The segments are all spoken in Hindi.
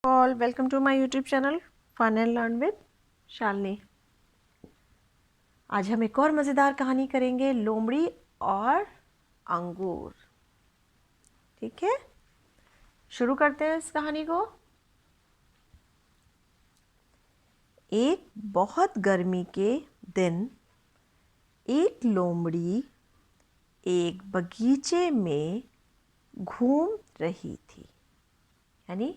All welcome to my YouTube channel fun and learn with Shalini. आज हम एक और मज़ेदार कहानी करेंगे, लोमड़ी और अंगूर। ठीक है, शुरू करते हैं इस कहानी को। एक बहुत गर्मी के दिन एक लोमड़ी एक बगीचे में घूम रही थी। यानी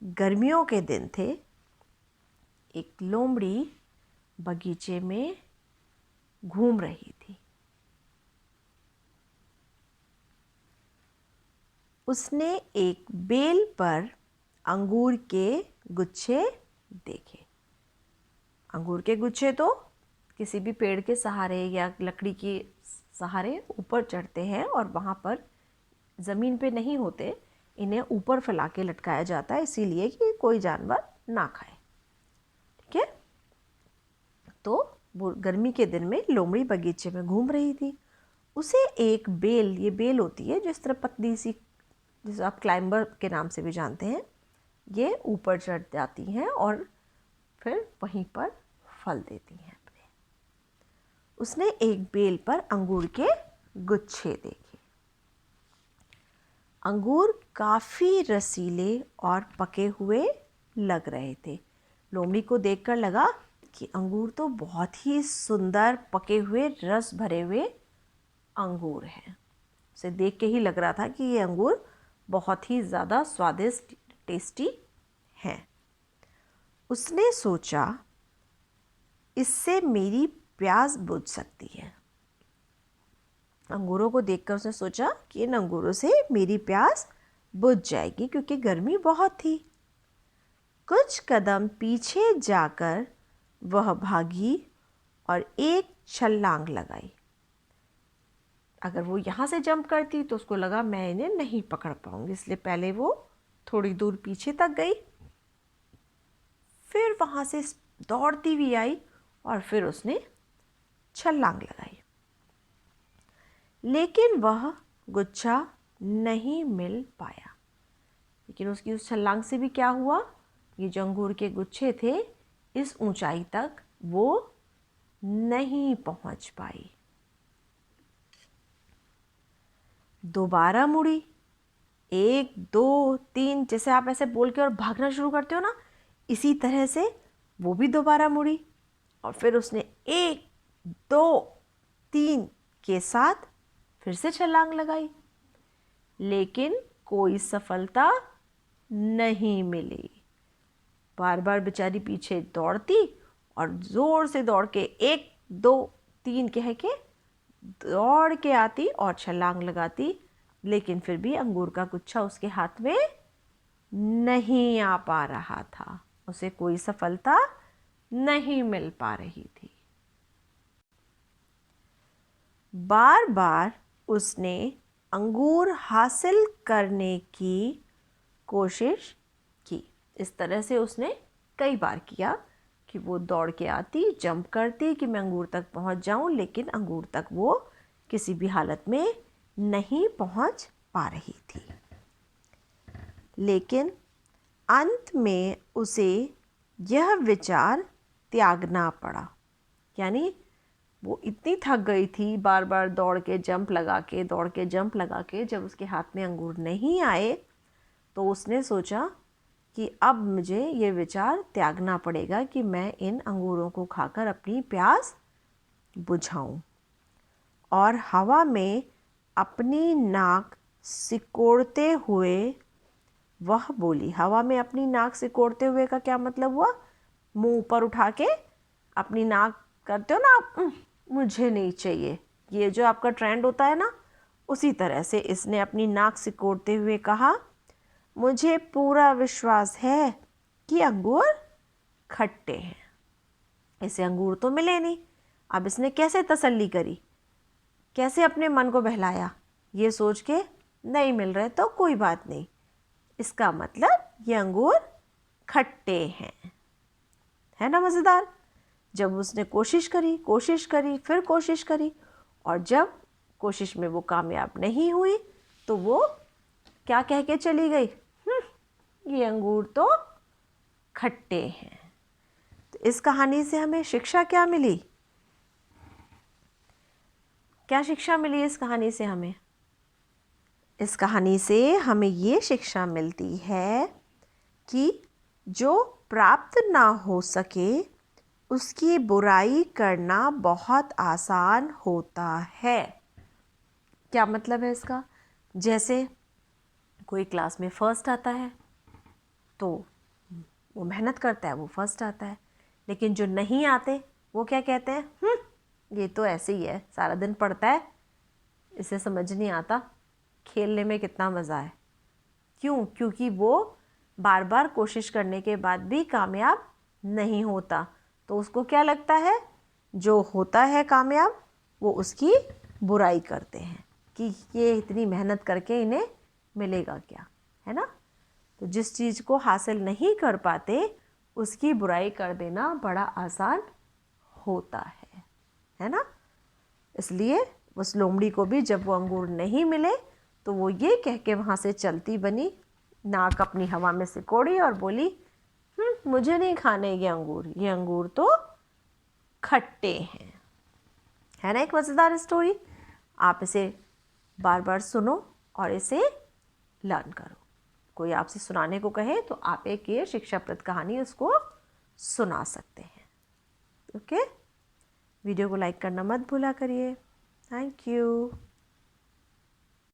गर्मियों के दिन थे। एक लोमड़ी बगीचे में घूम रही थी। उसने एक बेल पर अंगूर के गुच्छे देखे। अंगूर के गुच्छे तो किसी भी पेड़ के सहारे या लकड़ी के सहारे ऊपर चढ़ते हैं और वहाँ पर ज़मीन पे नहीं होते। इन्हें ऊपर फैला के लटकाया जाता है, इसीलिए कि कोई जानवर ना खाए। ठीक है, तो वो गर्मी के दिन में लोमड़ी बगीचे में घूम रही थी। उसे एक बेल, ये बेल होती है जिस तरह पतली सी, जिसे आप क्लाइंबर के नाम से भी जानते हैं, ये ऊपर चढ़ जाती हैं और फिर वहीं पर फल देती हैं अपने। उसने एक बेल पर अंगूर के गुच्छे देखे। अंगूर काफ़ी रसीले और पके हुए लग रहे थे। लोमड़ी को देखकर लगा कि अंगूर तो बहुत ही सुंदर पके हुए रस भरे हुए अंगूर हैं। उसे देख के ही लग रहा था कि ये अंगूर बहुत ही ज़्यादा स्वादिष्ट, टेस्टी हैं। उसने सोचा, इससे मेरी प्यास बुझ सकती है। अंगूरों को देखकर उसने सोचा कि इन अंगूरों से मेरी प्यास बुझ जाएगी, क्योंकि गर्मी बहुत थी। कुछ कदम पीछे जाकर वह भागी और एक छलांग लगाई। अगर वो यहाँ से जंप करती तो उसको लगा मैं इन्हें नहीं पकड़ पाऊंगी, इसलिए पहले वो थोड़ी दूर पीछे तक गई, फिर वहाँ से दौड़ती हुई आई और फिर उसने छलांग लगाई। लेकिन वह गुच्छा नहीं मिल पाया। लेकिन उसकी उस छलांग से भी क्या हुआ, ये जो अंगूर के गुच्छे थे इस ऊंचाई तक वो नहीं पहुंच पाई। दोबारा मुड़ी, 1 2 3, जैसे आप ऐसे बोल के और भागना शुरू करते हो ना, इसी तरह से वो भी दोबारा मुड़ी और फिर उसने 1 2 3 के साथ फिर से छलांग लगाई। लेकिन कोई सफलता नहीं मिली। बार बार बेचारी पीछे दौड़ती और जोर से दौड़ के 1 2 3 कह के दौड़ के आती और छलांग लगाती, लेकिन फिर भी अंगूर का गुच्छा उसके हाथ में नहीं आ पा रहा था। उसे कोई सफलता नहीं मिल पा रही थी। बार बार उसने अंगूर हासिल करने की कोशिश की। इस तरह से उसने कई बार किया कि वो दौड़ के आती, जंप करती कि मैं अंगूर तक पहुंच जाऊं, लेकिन अंगूर तक वो किसी भी हालत में नहीं पहुंच पा रही थी। लेकिन अंत में उसे यह विचार त्यागना पड़ा। यानी वो इतनी थक गई थी, बार बार दौड़ के जंप लगा के, दौड़ के जंप लगा के, जब उसके हाथ में अंगूर नहीं आए तो उसने सोचा कि अब मुझे ये विचार त्यागना पड़ेगा कि मैं इन अंगूरों को खाकर अपनी प्यास बुझाऊं। और हवा में अपनी नाक सिकोड़ते हुए वह बोली। हवा में अपनी नाक सिकोड़ते हुए का क्या मतलब हुआ, मुंह ऊपर उठा के अपनी नाक करते हो ना आप, मुझे नहीं चाहिए, ये जो आपका ट्रेंड होता है ना, उसी तरह से इसने अपनी नाक सिकोड़ते हुए कहा, मुझे पूरा विश्वास है कि अंगूर खट्टे हैं। इसे अंगूर तो मिले नहीं। अब इसने कैसे तसल्ली करी, कैसे अपने मन को बहलाया, ये सोच के नहीं मिल रहे तो कोई बात नहीं, इसका मतलब ये अंगूर खट्टे हैं। है ना मज़ेदार। जब उसने कोशिश करी फिर कोशिश करी, और जब कोशिश में वो कामयाब नहीं हुई तो वो क्या कह के चली गई, ये अंगूर तो खट्टे हैं। तो इस कहानी से हमें शिक्षा क्या मिली? क्या शिक्षा मिली इस कहानी से हमें? इस कहानी से हमें ये शिक्षा मिलती है कि जो प्राप्त ना हो सके उसकी बुराई करना बहुत आसान होता है। क्या मतलब है इसका? जैसे कोई क्लास में फर्स्ट आता है तो वो मेहनत करता है, वो फर्स्ट आता है। लेकिन जो नहीं आते वो क्या कहते हैं? ये तो ऐसे ही है, सारा दिन पढ़ता है, इसे समझ नहीं आता, खेलने में कितना मज़ा है। क्यों? क्योंकि वो बार बार कोशिश करने के बाद भी कामयाब नहीं होता। तो उसको क्या लगता है? जो होता है कामयाब वो उसकी बुराई करते हैं कि ये इतनी मेहनत करके इन्हें मिलेगा क्या, है ना? तो जिस चीज़ को हासिल नहीं कर पाते उसकी बुराई कर देना बड़ा आसान होता है ना? इसलिए उस लोमड़ी को भी जब वो अंगूर नहीं मिले तो वो ये कह के वहाँ से चलती बनी, नाक अपनी हवा में सिकोड़ी और बोली, मुझे नहीं खाने ये अंगूर तो खट्टे हैं। है ना एक मज़ेदार स्टोरी? आप इसे बार बार सुनो और इसे लर्न करो। कोई आपसे सुनाने को कहे तो आप एक ये शिक्षाप्रद कहानी उसको सुना सकते हैं। ओके, वीडियो को लाइक करना मत भूला करिए। Thank you.